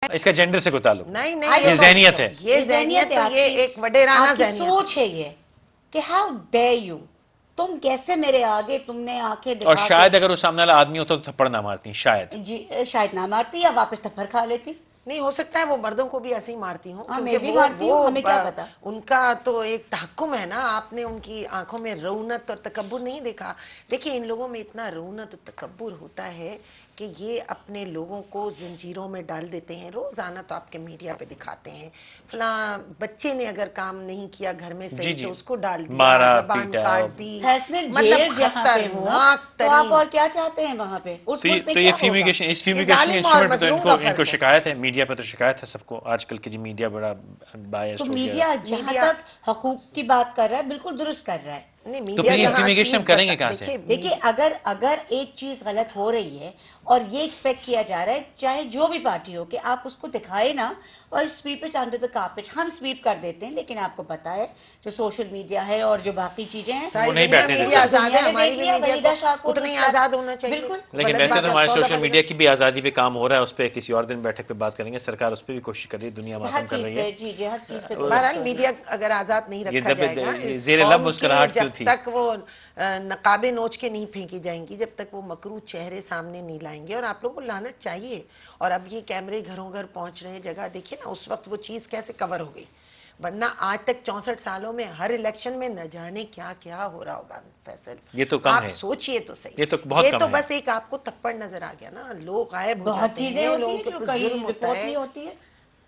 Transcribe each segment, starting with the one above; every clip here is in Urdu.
اس کا جینڈر سے کوئی تعلق نہیں یہ ذہنیت ہے، یہ ذہنیت یہ ایک وڈیرانہ ذہنیت سوچ ہے یہ کہ ہاؤ ڈے یو، تم کیسے میرے آگے تم نے آنکھیں دکھا اور شاید اگر وہ سامنے والا آدمی ہوتا تو تھپڑ نہ مارتی شاید. جی شاید نہ مارتی یا واپس تھپڑ کھا لیتی. نہیں ہو سکتا ہے وہ مردوں کو بھی ایسے ہی مارتی ہوں. میں بھی مارتی ہوں، ہمیں کیا پتا. ان کا تو ایک تحکم ہے نا. آپ نے ان کی آنکھوں میں رونت اور تکبر نہیں دیکھا. دیکھیے ان لوگوں میں اتنا رونت اور تکبر ہوتا ہے کہ یہ اپنے لوگوں کو زنجیروں میں ڈال دیتے ہیں. روزانہ تو آپ کے میڈیا پہ دکھاتے ہیں فلاں بچے نے اگر کام نہیں کیا گھر میں صحیح تو اس کو ڈال دیا، زبان کاٹ دی، مطلب خطرناک. تو آپ اور کیا چاہتے ہیں وہاں پہ؟ تو یہ فیومیگیشن انسٹرومنٹ پہ تو ان کو شکایت ہے، میڈیا پہ تو شکایت ہے سب کو آج کل کے. جی میڈیا بڑا بائس ہو گیا. میڈیا جہاں تک حقوق کی بات کر رہا ہے بالکل درست کر رہا ہے. تو پھر انفارمیشن ہم کریں گے کہاں سے؟ دیکھیے اگر ایک چیز غلط ہو رہی ہے اور یہ ایکسپیکٹ کیا جا رہا ہے چاہے جو بھی پارٹی ہو کہ آپ اس کو دکھائے نا اور sweep it under the carpet. ہم سویپ کر دیتے ہیں لیکن آپ کو پتا ہے جو سوشل میڈیا ہے اور جو باقی چیزیں ہیں وہ نہیں بیٹھنے دیتے. اتنا ہی آزاد ہونا چاہیے. بالکل. لیکن ویسے تو ہمارے سوشل میڈیا کی بھی آزادی پہ کام ہو رہا ہے. اس پہ کسی اور دن بیٹھک پہ بات کریں گے. سرکار اس پہ بھی کوشش کر رہی ہے، دنیا ماتم کر رہی ہے. جی ہر چیز پہ. بہرحال میڈیا اگر آزاد نہیں رکھا جائے گا زیر لب مسکراہٹ جب تک وہ نقابیں نوچ کے نہیں پھینکی جائیں گی، جب تک وہ مکروہ چہرے سامنے نہیں لائیں گے. اور آپ لوگوں کو لعنت چاہیے. اور اب یہ کیمرے گھروں گھر پہنچ رہے ہیں جگہ دیکھیے نا، اس وقت وہ چیز کیسے کور ہو گئی. ورنہ آج تک 64 سالوں میں ہر الیکشن میں نہ جانے کیا کیا ہو رہا ہوگا. فیصل یہ تو کم ہے، آپ سوچئے تو صحیح. یہ تو بہت کم ہے. یہ تو بس ایک آپ کو تھپڑ نظر آ گیا نا. لوگ غائب ہو جاتے ہیں، لوگوں کو ظلم ہوتا ہے.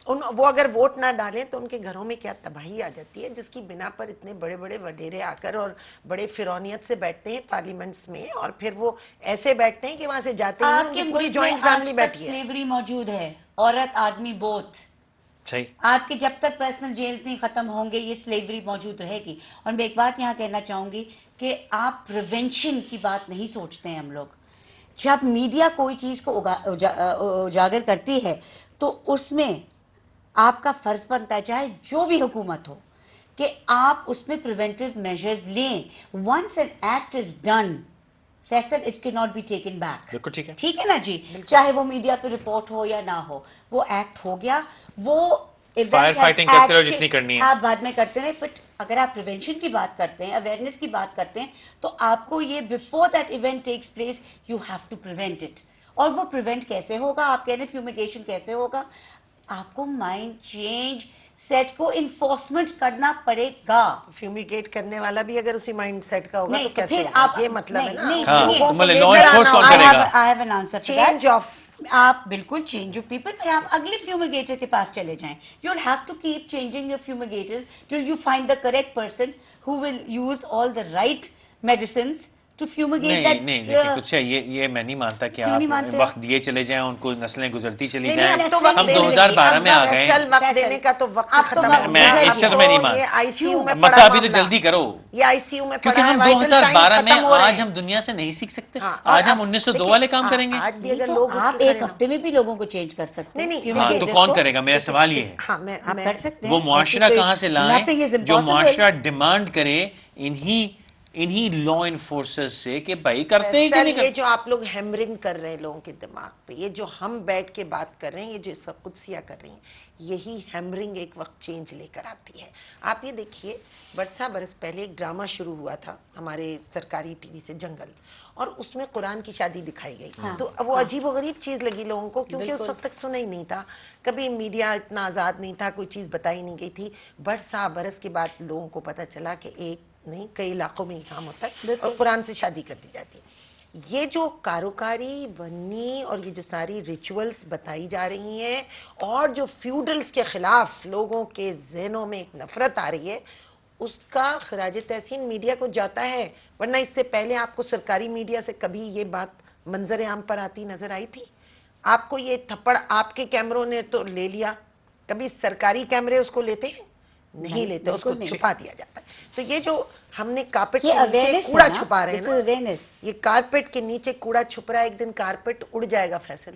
وہ اگر ووٹ نہ ڈالیں تو ان کے گھروں میں کیا تباہی آ جاتی ہے، جس کی بنا پر اتنے بڑے بڑے وڈیرے آ کر اور بڑے فرونیت سے بیٹھتے ہیں پارلیمنٹس میں. اور پھر وہ ایسے بیٹھتے ہیں کہ وہاں سے جاتے ہیں ان کی پوری جوائنٹ فیملی بیٹھی ہے. سلیوری موجود ہے، عورت آدمی بوتھ. صحیح. آپ کے جب تک پرسنل جیلز نہیں ختم ہوں گے یہ سلیوری موجود رہے گی. اور میں ایک بات یہاں کہنا چاہوں گی کہ آپ پریونشن کی بات نہیں سوچتے ہیں ہم لوگ. جب میڈیا کوئی چیز کو اجاگر کرتی ہے تو اس میں آپ کا فرض بنتا ہے چاہے جو بھی حکومت ہو کہ آپ اس میں پریونٹیو میجرز لیں. Once an act is done فیصل اٹ کی ناٹ بی ٹیکن بیک. بالکل ٹھیک ہے. ٹھیک ہے نا جی. چاہے وہ میڈیا پہ رپورٹ ہو یا نہ ہو، وہ ایکٹ ہو گیا. وہ فائر فائٹنگ کرتے رہو جتنی کرنی ہے آپ بعد میں کرتے رہے. بٹ اگر آپ پریونشن کی بات کرتے ہیں، اویئرنیس کی بات کرتے ہیں، تو آپ کو یہ before that event takes place you have to prevent it. اور وہ پریونٹ کیسے ہوگا؟ آپ کہہ رہے ہیں فیومیگیشن کیسے ہوگا؟ آپ کو مائنڈ چینج سیٹ کو انفورسمنٹ کرنا پڑے گا. فیومیگیٹ کرنے والا بھی اگر اسی مائنڈ سیٹ کا ہوگا تو پھر کیسے آپ یہ مطلب ہے نا. چینج آف آپ بالکل چینج آف پیپل. پھر آپ اگلے فیومیگیٹر کے پاس چلے جائیں. You will have to keep changing your fumigators till you find the correct person who will use all the right medicines to fumigate that. نہیں دیکھیں کچھ ہے یہ میں نہیں مانتا کہ آپ وقت دیے چلے جائیں، ان کو نسلیں گزرتی چلی جائیں. ہم 2012 میں آ گئے ہیں. وقت دینے کا تو وقت ختم ہو میں اس سے تو میں نہیں مانتا. مطلب ابھی تو جلدی کرو. یہ آئی سی یو میں کیونکہ ہم 2012 میں آج ہم دنیا سے نہیں سیکھ سکتے. آج ہم 1902 والے کام کریں گے. آج بھی اگر لوگ آپ ایک ہفتے میں بھی لوگوں کو چینج کر سکتے ہیں. ہاں تو کون کرے گا؟ میرا سوال یہ ہے وہ معاشرہ کہاں سے لائیں جو معاشرہ ڈیمانڈ کرے انہی لا انفورسرز سے کہ بھائی کرتے ہیں کہ نہیں. یہ جو آپ لوگ ہیمرنگ کر رہے ہیں لوگوں کے دماغ پہ، یہ جو ہم بیٹھ کے بات کر رہے ہیں، یہ جو اس وقت قدسیہ کر رہی ہیں، یہی ہیمرنگ ایک وقت چینج لے کر آتی ہے. آپ یہ دیکھیے برس پہلے ایک ڈرامہ شروع ہوا تھا ہمارے سرکاری ٹی وی سے، جنگل، اور اس میں قرآن کی شادی دکھائی گئی. تو وہ عجیب و غریب چیز لگی لوگوں کو کیونکہ اس وقت تک سنا ہی نہیں تھا. کبھی میڈیا اتنا آزاد نہیں تھا، کوئی چیز بتائی نہیں گئی تھی. برس کے بعد لوگوں کو پتہ چلا کہ ایک نہیں کئی علاقوں میں یہ کام ہوتا ہے اور قرآن سے شادی کر دی جاتی ہے. یہ جو کاروکاری ونی اور یہ جو ساری ریچولز بتائی جا رہی ہیں اور جو فیوڈلز کے خلاف لوگوں کے ذہنوں میں ایک نفرت آ رہی ہے، اس کا خراج تحسین میڈیا کو جاتا ہے. ورنہ اس سے پہلے آپ کو سرکاری میڈیا سے کبھی یہ بات منظر عام پر آتی نظر آئی تھی؟ آپ کو یہ تھپڑ آپ کے کیمروں نے تو لے لیا، کبھی سرکاری کیمرے اس کو لیتے ہیں؟ نہیں لیتے، اس کو چھپا دیا جاتا ہے. تو یہ جو ہم نے کارپیٹ کے نیچے کوڑا چھپا رہے ہیں نا، یہ کارپیٹ کے نیچے کوڑا چھپ رہا ہے. ایک دن کارپیٹ اڑ جائے گا فیصل،